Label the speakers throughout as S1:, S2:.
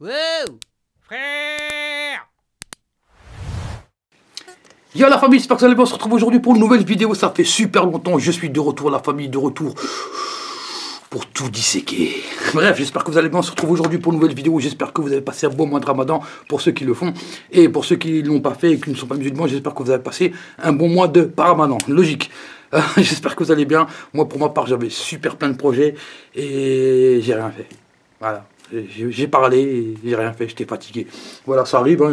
S1: Wow, frère.
S2: Yo la famille, j'espère que vous allez bien, on se retrouve aujourd'hui pour une nouvelle vidéo, ça fait super longtemps, je suis de retour la famille, de retour pour tout disséquer. Bref, j'espère que vous allez bien, on se retrouve aujourd'hui pour une nouvelle vidéo, j'espère que vous avez passé un bon mois de Ramadan pour ceux qui le font, et pour ceux qui ne l'ont pas fait et qui ne sont pas musulmans, j'espère que vous avez passé un bon mois de Ramadan, logique. J'espère que vous allez bien, moi pour ma part j'avais super plein de projets et j'ai rien fait, voilà. J'ai parlé, j'ai rien fait, j'étais fatigué. Voilà, ça arrive, hein,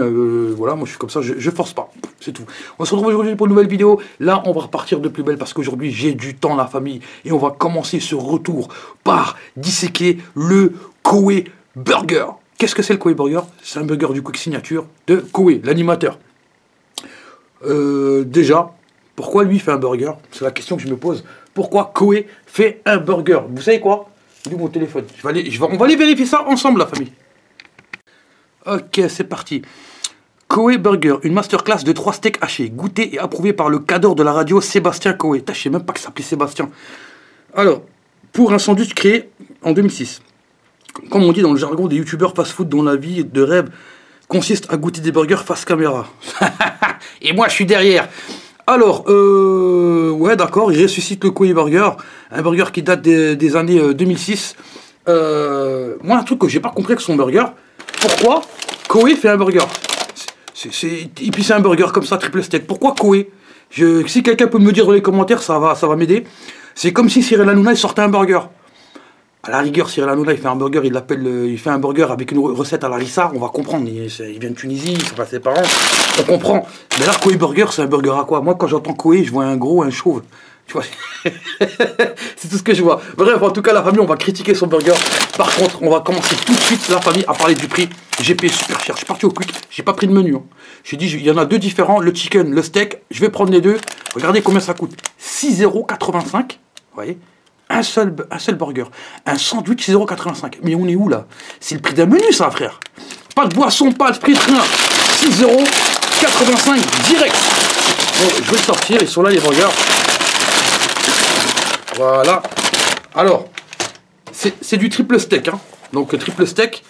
S2: voilà, moi je suis comme ça, je force pas, c'est tout. On se retrouve aujourd'hui pour une nouvelle vidéo. Là, on va repartir de plus belle parce qu'aujourd'hui j'ai du temps, la famille. Et on va commencer ce retour par disséquer le Koé Burger. Qu'est-ce que c'est le Koé Burger? C'est un burger du Quick Signature de Koé, l'animateur. Déjà, pourquoi lui fait un burger? C'est la question que je me pose. Pourquoi Koé fait un burger? Vous savez quoi? D'où mon téléphone. On va aller vérifier ça ensemble, la famille. Ok, c'est parti. Koé Burger, une masterclass de 3 steaks hachés, goûté et approuvé par le cadre de la radio Sébastien Koé. Je sais même pas que ça s'appelait Sébastien. Alors, pour un sandwich créé en 2006. Comme on dit dans le jargon des youtubeurs fast-food dont la vie de rêve consiste à goûter des burgers face caméra. Et moi, je suis derrière. Alors, ouais, d'accord, il ressuscite le Koé Burger, un burger qui date des années 2006. Moi, un truc que j'ai pas compris avec son burger, pourquoi Koé fait un burger? Et puis c'est un burger comme ça, triple steak. Pourquoi Koé? Si quelqu'un peut me dire dans les commentaires, ça va m'aider. C'est comme si Cyril Hanouna il sortait un burger. À la rigueur, Cyril Hanouna, il fait un burger, il fait un burger avec une recette à la Rissa, on va comprendre. Il vient de Tunisie, c'est pas ses parents, on comprend. Mais là, Koé Burger, c'est un burger à quoi? Moi, quand j'entends Koé, je vois un gros, un chauve. Tu vois, c'est tout ce que je vois. Bref, en tout cas, la famille, on va critiquer son burger. Par contre, on va commencer tout de suite, la famille, à parler du prix. J'ai payé super cher. Je suis parti au quick, j'ai pas pris de menu. Hein. J'ai dit, il y en a deux différents, le chicken, le steak. Je vais prendre les deux. Regardez combien ça coûte. 6,85 €. Vous voyez? Un seul burger. Un sandwich, 6,85 €. Mais on est où là? C'est le prix d'un menu, ça, frère. Pas de boisson, pas de prix, rien. 6,85 € direct. Bon, je vais le sortir. Ils sont là, les burgers. Voilà. Alors, c'est du triple steak. Hein. Donc, triple steak.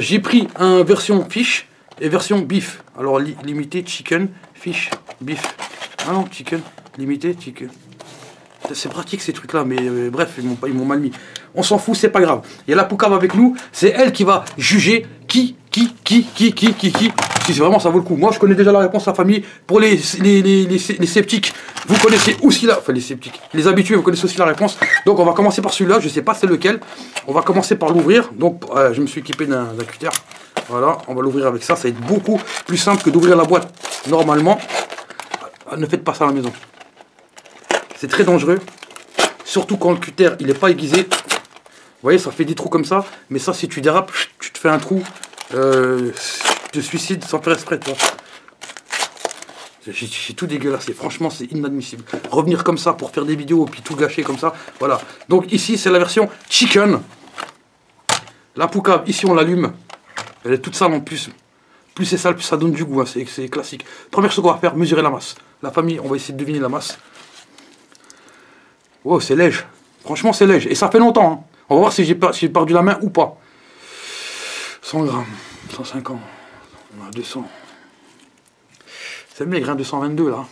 S2: J'ai pris un version fish et version beef. Alors, limité, chicken, fish, beef. Ah non, chicken, limité, chicken. C'est pratique ces trucs là, mais bref, ils m'ont mal mis. On s'en fout, c'est pas grave. Il y a la Poucave avec nous, c'est elle qui va juger qui, si vraiment ça vaut le coup. Moi je connais déjà la réponse à la famille. Pour les sceptiques, vous connaissez aussi la. Enfin les sceptiques, les habitués, vous connaissez aussi la réponse. Donc on va commencer par celui-là, je sais pas c'est lequel. On va commencer par l'ouvrir. Donc je me suis équipé d'un cutter. Voilà, on va l'ouvrir avec ça, ça va être beaucoup plus simple que d'ouvrir la boîte normalement. Ne faites pas ça à la maison. C'est très dangereux, surtout quand le cutter il n'est pas aiguisé. Vous voyez, ça fait des trous comme ça, mais ça, si tu dérapes, tu te fais un trou, tu te suicides sans faire exprès, toi. J'ai tout dégueulassé, franchement, c'est inadmissible. Revenir comme ça pour faire des vidéos et puis tout gâcher comme ça, voilà. Donc ici, c'est la version chicken. La Poucave, ici, on l'allume. Elle est toute sale en plus. Plus c'est sale, plus ça donne du goût, hein. C'est classique. Première chose qu'on va faire, mesurer la masse. La famille, on va essayer de deviner la masse. Oh, c'est léger. Franchement, c'est léger. Et ça fait longtemps. Hein. On va voir si j'ai perdu la main ou pas. 100 grammes. 150. On a 200. C'est maigre, hein, 222 là.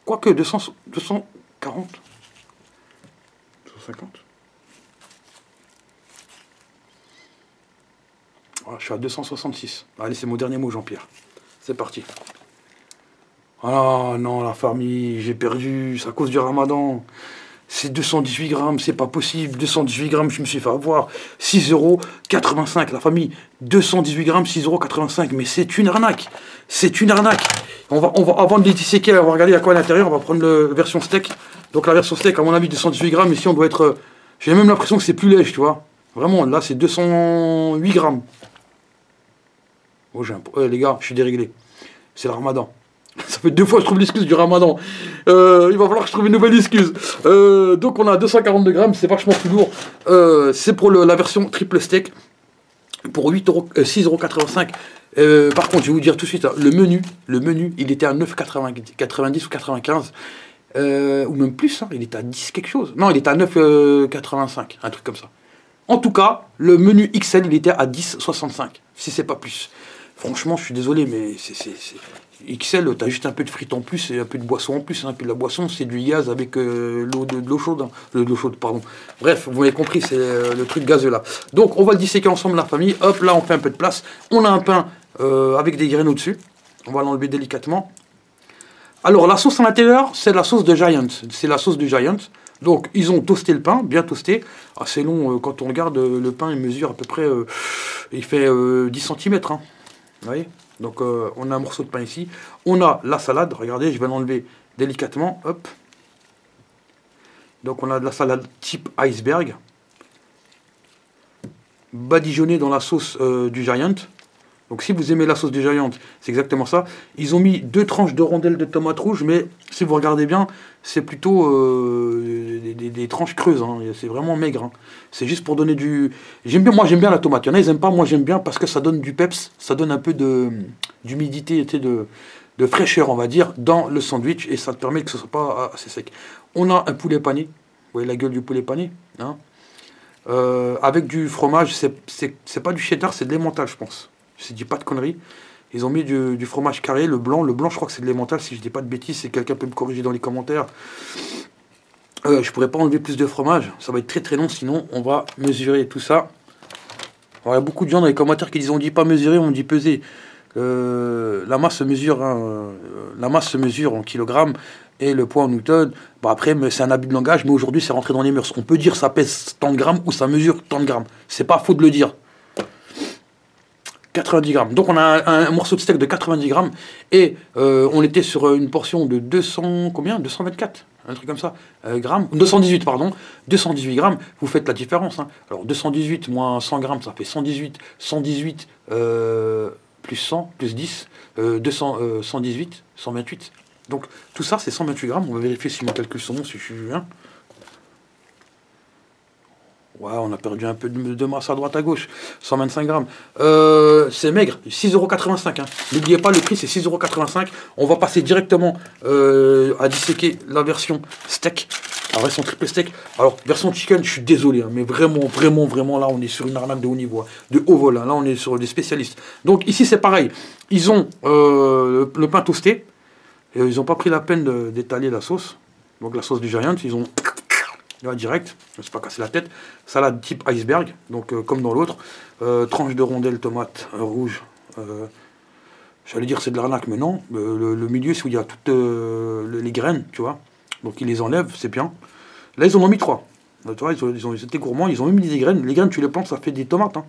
S2: Quoique, 240. 250. Voilà, je suis à 266. Allez, c'est mon dernier mot, Jean-Pierre. C'est parti. Ah non, la famille, j'ai perdu, c'est à cause du ramadan. C'est 218 grammes, c'est pas possible. 218 grammes, je me suis fait avoir. 6,85 €, la famille. 218 grammes, 6,85 €. Mais c'est une arnaque. C'est une arnaque. On va, avant de les disséquer, on va regarder à quoi à l'intérieur. On va prendre la version steak. Donc la version steak, à mon avis, 218 grammes. Ici, on doit être. J'ai même l'impression que c'est plus léger, tu vois. Vraiment, là, c'est 208 grammes. Oh, les gars, je suis déréglé. C'est le ramadan. Ça fait 2 fois que je trouve l'excuse du ramadan. Il va falloir que je trouve une nouvelle excuse. Donc on a 242 grammes, c'est vachement plus lourd. C'est pour la version triple steak. Pour 6,85 €. Par contre, je vais vous dire tout de suite, hein, le menu, il était à 9,90 ou 95. Ou même plus, hein, il était à 10 quelque chose. Non, il était à 9,85, un truc comme ça. En tout cas, le menu XL, il était à 10,65, si c'est pas plus. Franchement, je suis désolé, mais XL, t'as juste un peu de frites en plus et un peu de boisson en plus. Hein. Puis la boisson, c'est du gaz avec de l'eau chaude. Hein. De l'eau chaude, pardon. Bref, vous avez compris, c'est le truc gazeux là. Donc, on va le disséquer ensemble, la famille. Hop, là, on fait un peu de place. On a un pain avec des graines au-dessus. On va l'enlever délicatement. Alors, la sauce à l'intérieur, c'est la sauce de Giant. C'est la sauce de Giant. Donc, ils ont toasté le pain, bien toasté. Assez long, quand on regarde, le pain, il mesure à peu près... il fait 10 cm. Hein. Vous voyez? Donc, on a un morceau de pain ici. On a la salade. Regardez, je vais l'enlever délicatement. Hop. Donc, on a de la salade type iceberg. Badigeonnée dans la sauce du Giant. Donc si vous aimez la sauce du Giant, c'est exactement ça. Ils ont mis 2 tranches de rondelles de tomates rouges, mais si vous regardez bien, c'est plutôt des tranches creuses. Hein. C'est vraiment maigre. Hein. C'est juste pour donner du... Moi j'aime bien la tomate. Il y en a, ils n'aiment pas. Moi j'aime bien parce que ça donne du peps. Ça donne un peu d'humidité, de fraîcheur, on va dire, dans le sandwich. Et ça te permet que ce ne soit pas assez sec. On a un poulet pané. Vous voyez la gueule du poulet pané, hein. Avec du fromage. C'est pas du cheddar, c'est de l'emmental, je pense. Je ne dis pas de conneries. Ils ont mis du fromage carré, le blanc. Le blanc, je crois que c'est de l'emmental. Si je ne dis pas de bêtises, si quelqu'un peut me corriger dans les commentaires. Je ne pourrais pas enlever plus de fromage. Ça va être très très long, sinon on va mesurer tout ça. Alors, il y a beaucoup de gens dans les commentaires qui disent on ne dit pas mesurer, on dit peser. La masse se mesure, hein, la masse se mesure en kilogrammes et le poids en newton. Bon, après, c'est un abus de langage, mais aujourd'hui, c'est rentré dans les mœurs. On peut dire ça pèse tant de grammes ou ça mesure tant de grammes. C'est pas faux de le dire. 90 grammes. Donc on a un morceau de steak de 90 grammes et on était sur une portion de 200, combien 224, un truc comme ça, grammes, 218 pardon, 218 grammes, vous faites la différence. Hein. Alors 218 moins 100 grammes, ça fait 118, 118 plus 100, plus 10, 118, 128. Donc tout ça c'est 128 grammes, on va vérifier si mes calculs sont bons, si je suis bien. Ouais, on a perdu un peu de masse à droite à gauche. 125 grammes. C'est maigre. 6,85 €. Hein. N'oubliez pas, le prix, c'est 6,85 €. On va passer directement à disséquer la version steak. La version triple steak. Alors, version chicken, je suis désolé. Hein, mais vraiment, vraiment, vraiment, là, on est sur une arnaque de haut niveau. Hein, de haut vol. Hein, là, on est sur des spécialistes. Donc, ici, c'est pareil. Ils ont le pain toasté. Et ils n'ont pas pris la peine d'étaler la sauce. Donc, la sauce du Giant, ils ont... Là, direct, je ne sais pas casser la tête. Salade type iceberg, donc comme dans l'autre. Tranche de rondelles tomates rouges. J'allais dire c'est de l'arnaque, mais non. Le milieu, c'est où il y a toutes les graines, tu vois. Donc ils les enlèvent, c'est bien. Là, ils en ont mis 3. Tu vois, ils étaient gourmands, ils ont mis des graines. Les graines, tu les plantes, ça fait des tomates. Hein.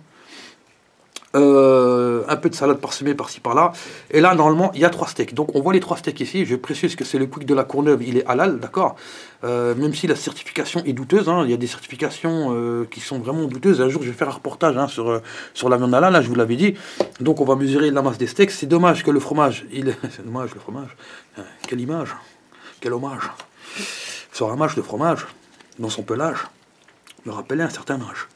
S2: Un peu de salade parsemée par-ci par-là. Et là, normalement, il y a 3 steaks. Donc, on voit les 3 steaks ici. Je précise que c'est le Quick de la Courneuve. Il est halal, d'accord. Même si la certification est douteuse. Hein, il y a des certifications qui sont vraiment douteuses. Un jour, je vais faire un reportage hein, sur la viande halal. Là, je vous l'avais dit. Donc, on va mesurer la masse des steaks. C'est dommage que le fromage... C'est dommage, le fromage. Quelle image. Quel hommage. Ce ramage de fromage, dans son pelage, me rappelait un certain âge.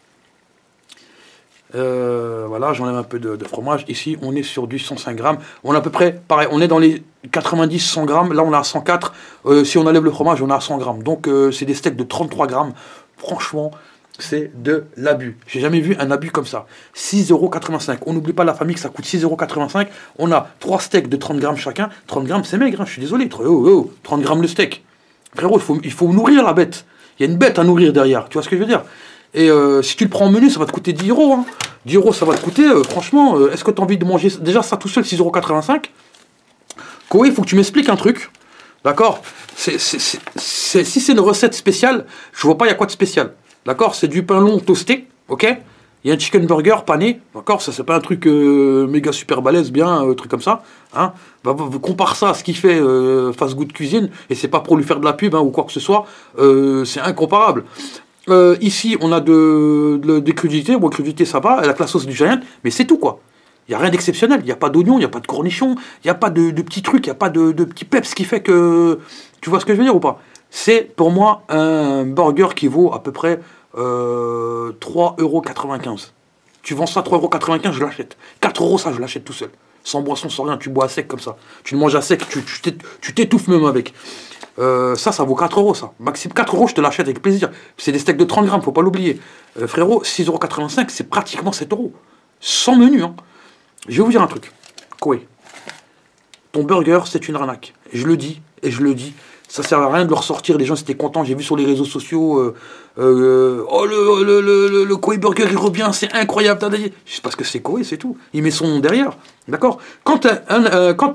S2: Voilà, j'enlève un peu de fromage. Ici, on est sur du 105 grammes. On est à peu près, pareil, on est dans les 90-100 grammes. Là, on est à 104. Si on enlève le fromage, on est à 100 grammes. Donc, c'est des steaks de 33 grammes. Franchement, c'est de l'abus. J'ai jamais vu un abus comme ça. 6,85 €. On n'oublie pas la famille que ça coûte 6,85 €. On a 3 steaks de 30 grammes chacun. 30 grammes, c'est maigre, hein, je suis désolé. 30 grammes le steak. Frérot, il faut nourrir la bête. Il y a une bête à nourrir derrière. Tu vois ce que je veux dire? Et si tu le prends en menu, ça va te coûter 10 €. Hein. 10 €, ça va te coûter, franchement, est-ce que tu as envie de manger déjà ça tout seul, 6,85 €? Koé, il faut que tu m'expliques un truc. D'accord? Si c'est une recette spéciale, je vois pas il y a quoi de spécial. D'accord? C'est du pain long toasté, ok? Il y a un chicken burger pané, d'accord? Ça, c'est pas un truc méga super balèze, bien, truc comme ça. Hein? Compare ça à ce qu'il fait Fast Good Cuisine, et c'est pas pour lui faire de la pub hein, ou quoi que ce soit, c'est incomparable. Ici, on a des crudités. Bon, crudité, ça va. Elle a la sauce du Giant, mais c'est tout, quoi. Il n'y a rien d'exceptionnel. Il n'y a pas d'oignon, il n'y a pas de cornichons, il n'y a pas de petits trucs, il n'y a pas de petits peps qui fait que... Tu vois ce que je veux dire ou pas? C'est, pour moi, un burger qui vaut à peu près 3,95 €. Tu vends ça 3,95 €, je l'achète. 4 €, ça, je l'achète tout seul. Sans boisson, sans rien, tu bois à sec comme ça. Tu le manges à sec, tu t'étouffes même avec. Ça vaut 4 euros, ça. Maxime, 4 euros, je te l'achète avec plaisir. C'est des steaks de 30 grammes, faut pas l'oublier. Frérot, 6,85 €, c'est pratiquement 7 euros. Sans menu, hein. Je vais vous dire un truc. Koé, ton burger, c'est une arnaque. Et je le dis, et je le dis. Ça sert à rien de le ressortir. Les gens étaient contents. J'ai vu sur les réseaux sociaux. Oh, le Koé Burger, il revient. C'est incroyable. C'est parce que c'est Koé, c'est tout. Il met son nom derrière. D'accord. Quand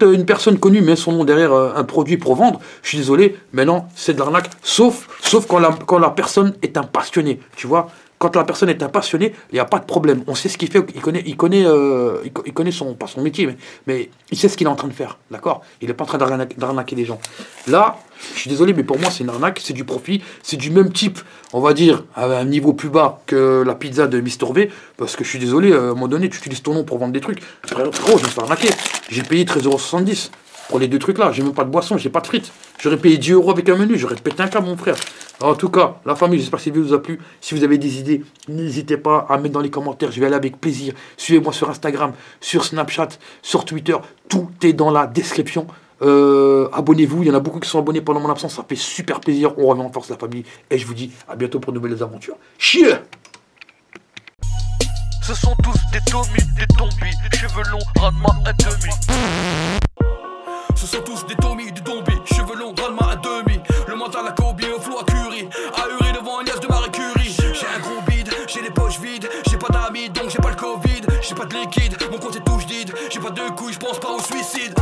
S2: une personne connue met son nom derrière un produit pour vendre, je suis désolé, mais non, c'est de l'arnaque. Sauf quand la personne est un passionné. Tu vois. Quand la personne est un passionné, il n'y a pas de problème. On sait ce qu'il fait. Il connaît son, pas son métier, mais il sait ce qu'il est en train de faire. D'accord. Il n'est pas en train d'arnaquer les gens. Là, je suis désolé, mais pour moi, c'est une arnaque. C'est du profit. C'est du même type, on va dire, à un niveau plus bas que la pizza de Mister V. Parce que je suis désolé, à un moment donné, tu utilises ton nom pour vendre des trucs. Frérot, je me fais arnaquer. J'ai payé 13,70 € pour les deux trucs là. J'ai même pas de boisson, j'ai pas de frites. J'aurais payé 10 € avec un menu. J'aurais pété un câble, mon frère. En tout cas, la famille, j'espère que cette vidéo vous a plu. Si vous avez des idées, n'hésitez pas à mettre dans les commentaires. Je vais aller avec plaisir. Suivez-moi sur Instagram, sur Snapchat, sur Twitter. Tout est dans la description. Abonnez-vous. Il y en a beaucoup qui sont abonnés pendant mon absence. Ça fait super plaisir. On revient en force, la famille. Et je vous dis à bientôt pour de nouvelles aventures. Chier!
S3: Ce sont tous des tombis, des tombis, cheveux longs, rate-moi un demi. Ce sont tous des tombis, des tombis, cheveux longs, rate-moi un demi. Le mental à Kobe, au flot à Curie, ahuri devant un liasse de Marie Curie. J'ai un gros bide, j'ai les poches vides, j'ai pas d'amis donc j'ai pas le Covid, j'ai pas de liquide, mon compte est touche vide, j'ai pas de couilles, je pense pas au suicide.